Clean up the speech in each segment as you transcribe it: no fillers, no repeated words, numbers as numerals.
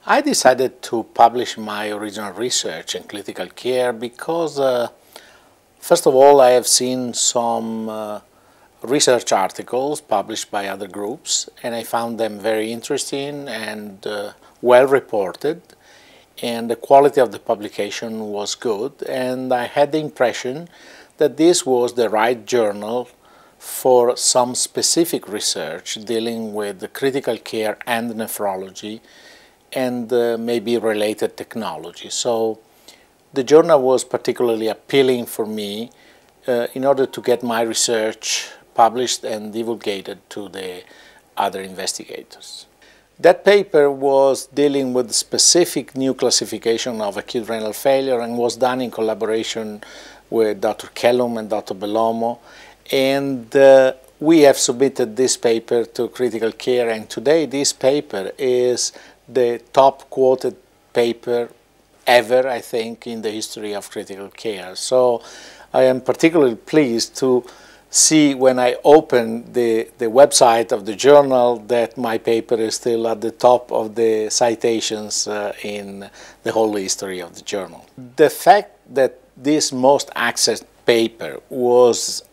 I decided to publish my original research in critical care because, first of all, I have seen some research articles published by other groups, and I found them very interesting and well reported, and the quality of the publication was good, and I had the impression that this was the right journal for some specific research dealing with critical care and nephrology and maybe related technology. So the journal was particularly appealing for me in order to get my research published and divulgated to the other investigators. That paper was dealing with specific new classification of acute renal failure and was done in collaboration with Dr. Kellum and Dr. Bellomo, and we have submitted this paper to critical care, and today this paper is the top quoted paper ever, I think, in the history of critical care. So I am particularly pleased to see when I open the website of the journal that my paper is still at the top of the citations in the whole history of the journal. The fact that this most accessed paper was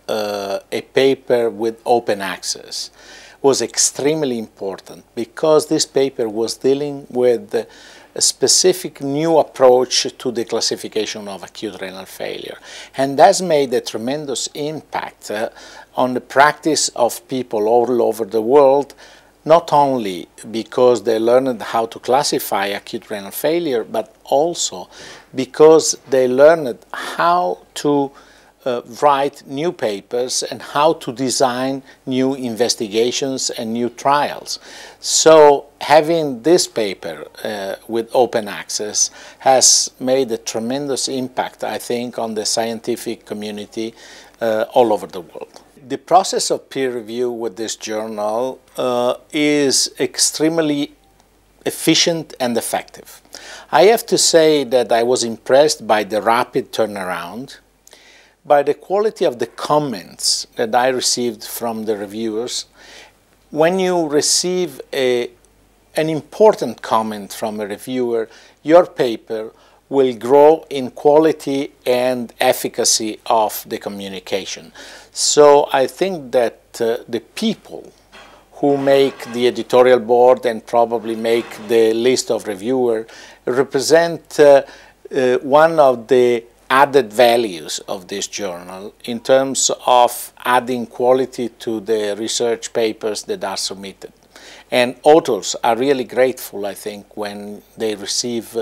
a paper with open access was extremely important because this paper was dealing with a specific new approach to the classification of acute renal failure, and has made a tremendous impact on the practice of people all over the world, not only because they learned how to classify acute renal failure, but also because they learned how to write new papers and how to design new investigations and new trials. So having this paper with open access has made a tremendous impact, I think, on the scientific community all over the world. The process of peer review with this journal is extremely efficient and effective. I have to say that I was impressed by the rapid turnaround, by the quality of the comments that I received from the reviewers. When you receive an important comment from a reviewer, your paper will grow in quality and efficacy of the communication. So I think that the people who make the editorial board and probably make the list of reviewers represent one of the added values of this journal in terms of adding quality to the research papers that are submitted. And authors are really grateful, I think, when they receive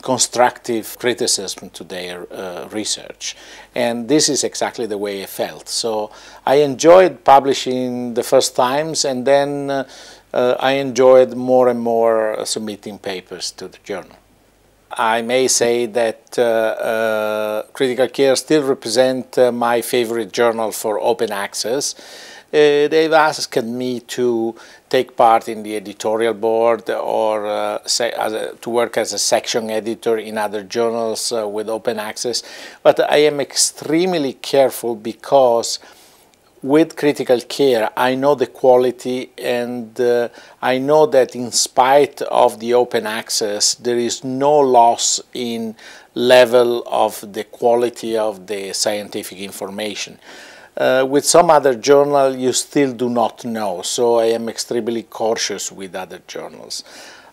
constructive criticism to their research. And this is exactly the way I felt. So I enjoyed publishing the first times, and then I enjoyed more and more submitting papers to the journal. I may say that Critical Care still represents my favorite journal for open access. They've asked me to take part in the editorial board or to work as a section editor in other journals with open access, but I am extremely careful because with Critical Care, I know the quality, and I know that in spite of the open access, there is no loss in level of the quality of the scientific information. With some other journal, you still do not know, so I am extremely cautious with other journals.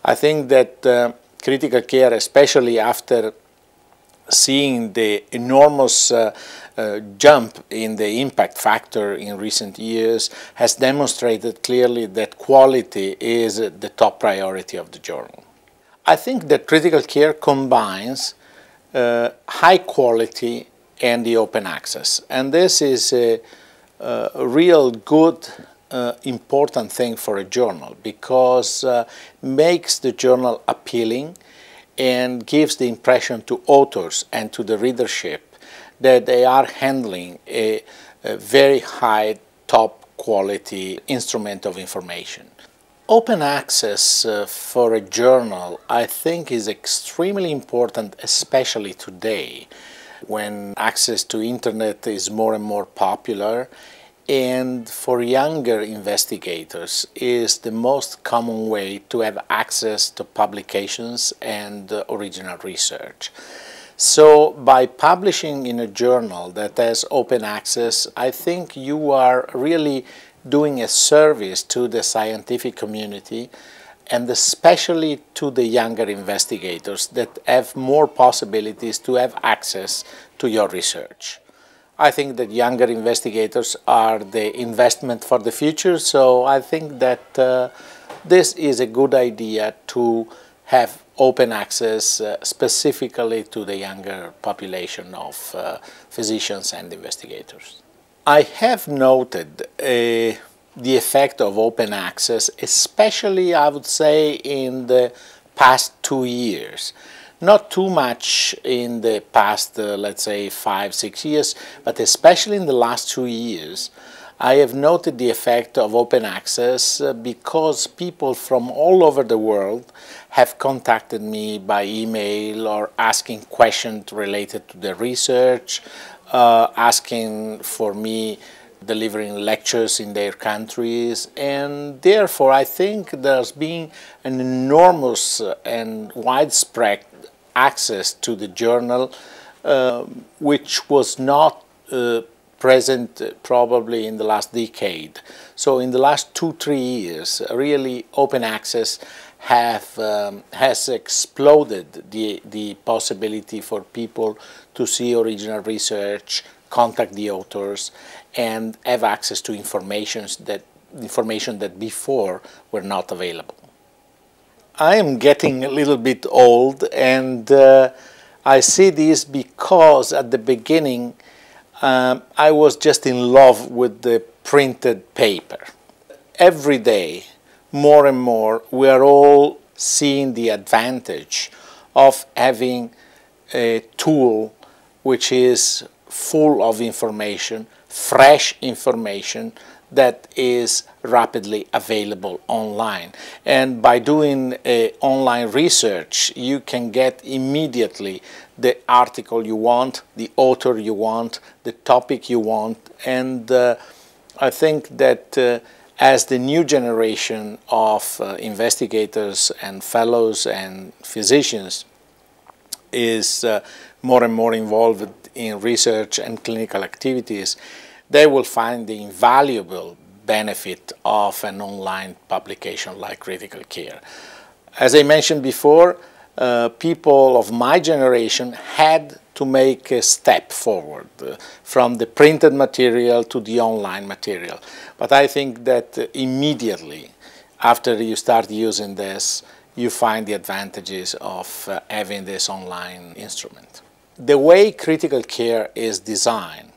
I think that Critical Care, especially after seeing the enormous jump in the impact factor in recent years, has demonstrated clearly that quality is the top priority of the journal. I think that Critical Care combines high quality and the open access, and this is a real good important thing for a journal, because makes the journal appealing and gives the impression to authors and to the readership that they are handling a very high, top quality instrument of information. Open access for a journal, I think, is extremely important, especially today, when access to internet is more and more popular, and for younger investigators is the most common way to have access to publications and original research. So by publishing in a journal that has open access, I think you are really doing a service to the scientific community, and especially to the younger investigators that have more possibilities to have access to your research. I think that younger investigators are the investment for the future, so I think that this is a good idea to have open access specifically to the younger population of physicians and investigators. I have noted the effect of open access, especially I would say in the past 2 years. Not too much in the past, let's say 5-6 years, but especially in the last 2 years, I have noted the effect of open access because people from all over the world have contacted me by email or asking questions related to the research, asking for me delivering lectures in their countries, and therefore I think there's been an enormous and widespread access to the journal, which was not present probably in the last decade. So in the last 2-3 years, really open access has exploded the possibility for people to see original research, contact the authors, and have access to information that before were not available. I am getting a little bit old, and I see this because at the beginning I was just in love with the printed paper. Every day, more and more, we are all seeing the advantage of having a tool which is full of information, fresh information, that is rapidly available online. And by doing online research, you can get immediately the article you want, the author you want, the topic you want. And I think that as the new generation of investigators and fellows and physicians is more and more involved in research and clinical activities, they will find the invaluable benefit of an online publication like Critical Care. As I mentioned before, people of my generation had to make a step forward from the printed material to the online material. But I think that immediately after you start using this, you find the advantages of having this online instrument. The way Critical Care is designed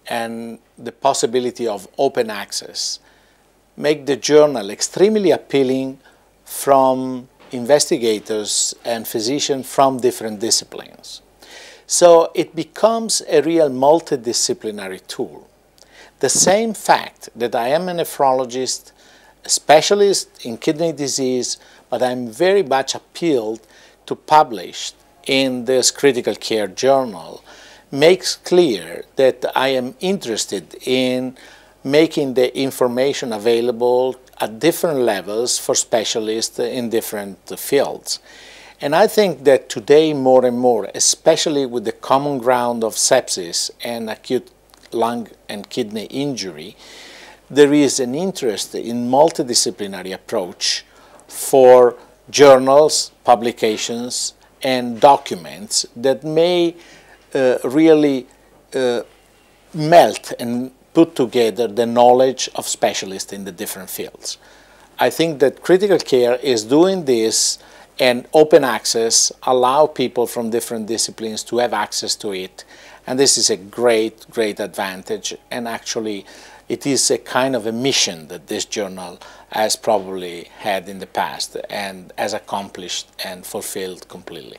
and the possibility of open access make the journal extremely appealing from investigators and physicians from different disciplines. So it becomes a real multidisciplinary tool. The same fact that I am a nephrologist, a specialist in kidney disease, but I'm very much appealed to publish in this Critical Care journal makes clear that I am interested in making the information available at different levels for specialists in different fields. And I think that today more and more, especially with the common ground of sepsis and acute lung and kidney injury, there is an interest in multidisciplinary approach for journals, publications, and documents that may really melt and put together the knowledge of specialists in the different fields. I think that Critical Care is doing this, and open access allow people from different disciplines to have access to it, and this is a great advantage, and actually it is a kind of a mission that this journal has probably had in the past and has accomplished and fulfilled completely.